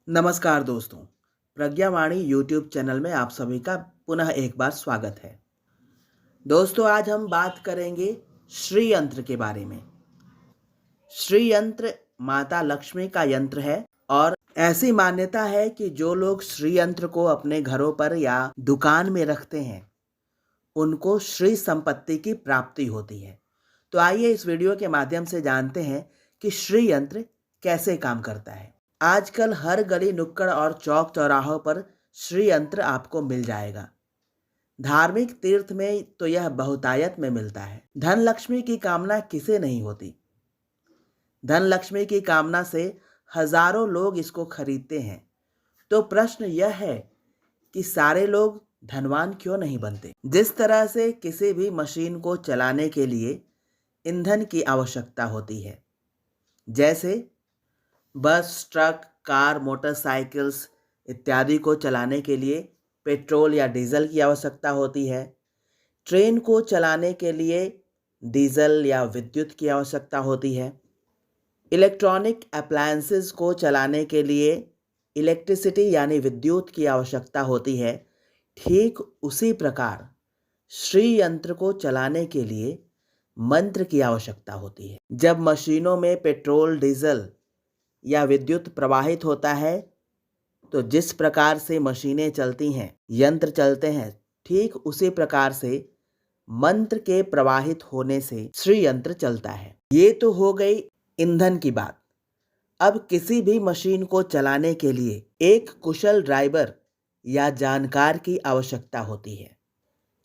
नमस्कार दोस्तों, प्रज्ञावाणी YouTube channel में आप सभी का पुनः एक बार स्वागत है। दोस्तों, आज हम बात करेंगे श्री यंत्र के बारे में। श्री यंत्र माता लक्ष्मी का यंत्र है और ऐसी मान्यता है कि जो लोग श्री यंत्र को अपने घरों पर या दुकान में रखते हैं, उनको श्री संपत्ति की प्राप्ति होती है। तो आइए इस वीडियो के माध्यम से जानते हैं कि श्री यंत्र कैसे काम करता है। आजकल हर गली नुक्कड़ और चौक चौराहों पर श्री यंत्र आपको मिल जाएगा। धार्मिक तीर्थ में तो यह बहुतायत में मिलता है। धन लक्ष्मी की कामना किसे नहीं होती। धन लक्ष्मी की कामना से हजारों लोग इसको खरीदते हैं। तो प्रश्न यह है कि सारे लोग धनवान क्यों नहीं बनते। जिस तरह से किसी भी मशीन को चलाने के लिए ईंधन की आवश्यकता होती है, जैसे बस, ट्रक, कार, मोटरसाइकिल्स इत्यादि को चलाने के लिए पेट्रोल या डीजल की आवश्यकता होती है। ट्रेन को चलाने के लिए डीजल या विद्युत की आवश्यकता होती है। इलेक्ट्रॉनिक अप्लायंसेस को चलाने के लिए इलेक्ट्रिसिटी यानी विद्युत की आवश्यकता होती है। ठीक उसी प्रकार श्री यंत्र को चलाने के लिए मंत्र की आवश्यकता होती है। जब मशीनों में पेट्रोल, डीजल या विद्युत प्रवाहित होता है, तो जिस प्रकार से मशीनें चलती हैं, यंत्र चलते हैं, ठीक उसी प्रकार से मंत्र के प्रवाहित होने से श्री यंत्र चलता है। ये तो हो गई ईंधन की बात। अब किसी भी मशीन को चलाने के लिए एक कुशल ड्राइवर या जानकार की आवश्यकता होती है।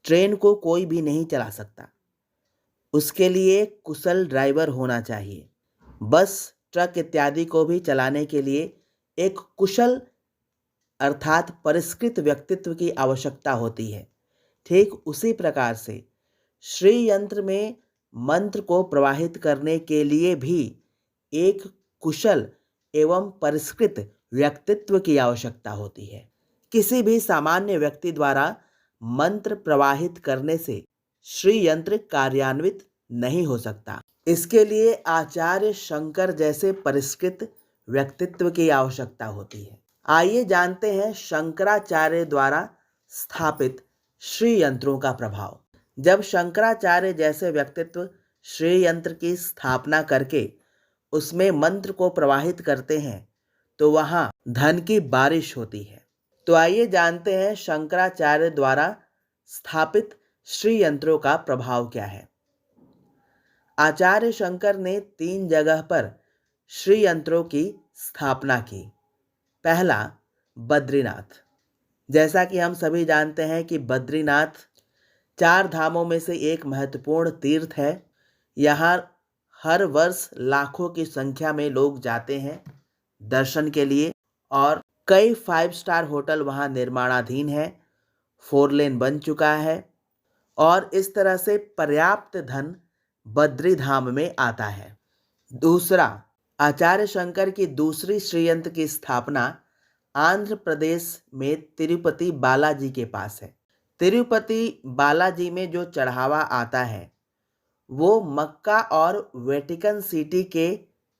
ट्रेन को कोई भी नहीं चला सकता, उसके लिए कुशल ड्राइवर होना चाहिए। बस, ट्रक इत्यादि को भी चलाने के लिए एक कुशल अर्थात परिष्कृत व्यक्तित्व की आवश्यकता होती है। ठीक उसी प्रकार से श्री यंत्र में मंत्र को प्रवाहित करने के लिए भी एक कुशल एवं परिष्कृत व्यक्तित्व की आवश्यकता होती है। किसी भी सामान्य व्यक्ति द्वारा मंत्र प्रवाहित करने से श्री यंत्र कार्यान्वित नहीं हो सकता। इसके लिए आचार्य शंकर जैसे परिष्कृत व्यक्तित्व की आवश्यकता होती है। आइए जानते हैं शंकराचार्य द्वारा स्थापित श्री यंत्रों का प्रभाव। जब शंकराचार्य जैसे व्यक्तित्व श्री यंत्र की स्थापना करके उसमें मंत्र को प्रवाहित करते हैं, तो वहाँ धन की बारिश होती है। तो आइए जानते हैं शंकराचार्य द्वारा स्थापित श्री यंत्रों का प्रभाव क्या है। आचार्य शंकर ने 3 जगह पर श्री यंत्रों की स्थापना की। पहला, बद्रीनाथ। जैसा कि हम सभी जानते हैं कि बद्रीनाथ 4 धामों में से एक महत्वपूर्ण तीर्थ है। यहाँ हर वर्ष लाखों की संख्या में लोग जाते हैं दर्शन के लिए और कई 5 स्टार होटल वहाँ निर्माणाधीन है, 4 लेन बन चुका है और इस तरह से पर्याप्त धन बद्री धाम में आता है। दूसरा, आचार्य शंकर की दूसरी श्री यंत्र की स्थापना आंध्र प्रदेश में तिरुपति बालाजी के पास है। तिरुपति बालाजी में जो चढ़ावा आता है वो मक्का और वेटिकन सिटी के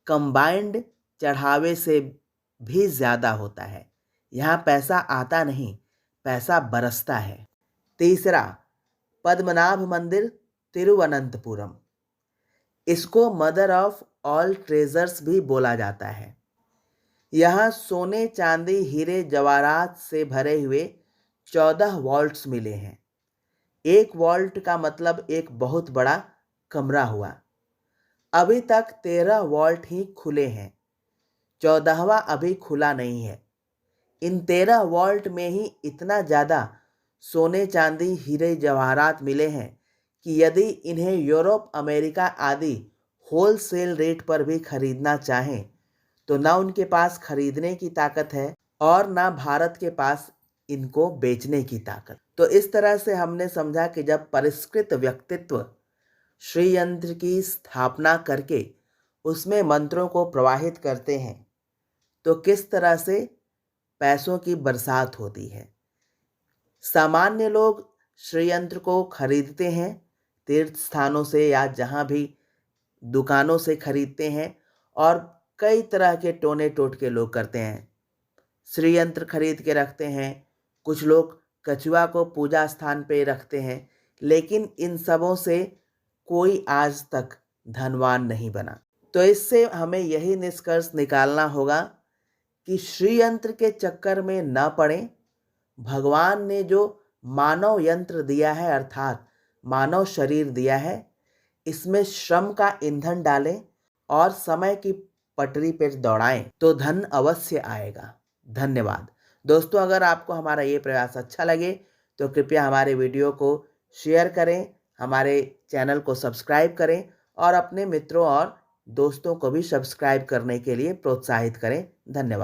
कंबाइंड चढ़ावे से भी ज़्यादा होता है। यहाँ पैसा आता नहीं, पैसा बरसता है। तीसरा, पद्मनाभ मंदिर तिरुवनंतपुरम। इसको मदर ऑफ ऑल ट्रेजर्स भी बोला जाता है। यहाँ सोने, चांदी, हीरे जवाहरात से भरे हुए 14 वॉल्ट्स मिले हैं। एक वॉल्ट का मतलब एक बहुत बड़ा कमरा हुआ। अभी तक 13 वॉल्ट ही खुले हैं, 14वां अभी खुला नहीं है। इन 13 वॉल्ट में ही इतना ज़्यादा सोने, चांदी, हीरे जवाहरात मिले हैं कि यदि इन्हें यूरोप, अमेरिका आदि होलसेल रेट पर भी खरीदना चाहें तो ना उनके पास खरीदने की ताकत है और ना भारत के पास इनको बेचने की ताकत। तो इस तरह से हमने समझा कि जब परिष्कृत व्यक्तित्व श्री यंत्र की स्थापना करके उसमें मंत्रों को प्रवाहित करते हैं तो किस तरह से पैसों की बरसात होती है। सामान्य लोग श्री यंत्र को खरीदते हैं, तीर्थ स्थानों से या जहाँ भी दुकानों से खरीदते हैं और कई तरह के टोने टोटके लोग करते हैं। श्री यंत्र खरीद के रखते हैं, कुछ लोग कछुआ को पूजा स्थान पे रखते हैं, लेकिन इन सबों से कोई आज तक धनवान नहीं बना। तो इससे हमें यही निष्कर्ष निकालना होगा कि श्री यंत्र के चक्कर में न पड़ें। भगवान ने जो मानव यंत्र दिया है अर्थात मानव शरीर दिया है, इसमें श्रम का ईंधन डालें और समय की पटरी पर दौड़ाएं तो धन अवश्य आएगा। धन्यवाद दोस्तों। अगर आपको हमारा ये प्रयास अच्छा लगे तो कृपया हमारे वीडियो को शेयर करें, हमारे चैनल को सब्सक्राइब करें और अपने मित्रों और दोस्तों को भी सब्सक्राइब करने के लिए प्रोत्साहित करें। धन्यवाद।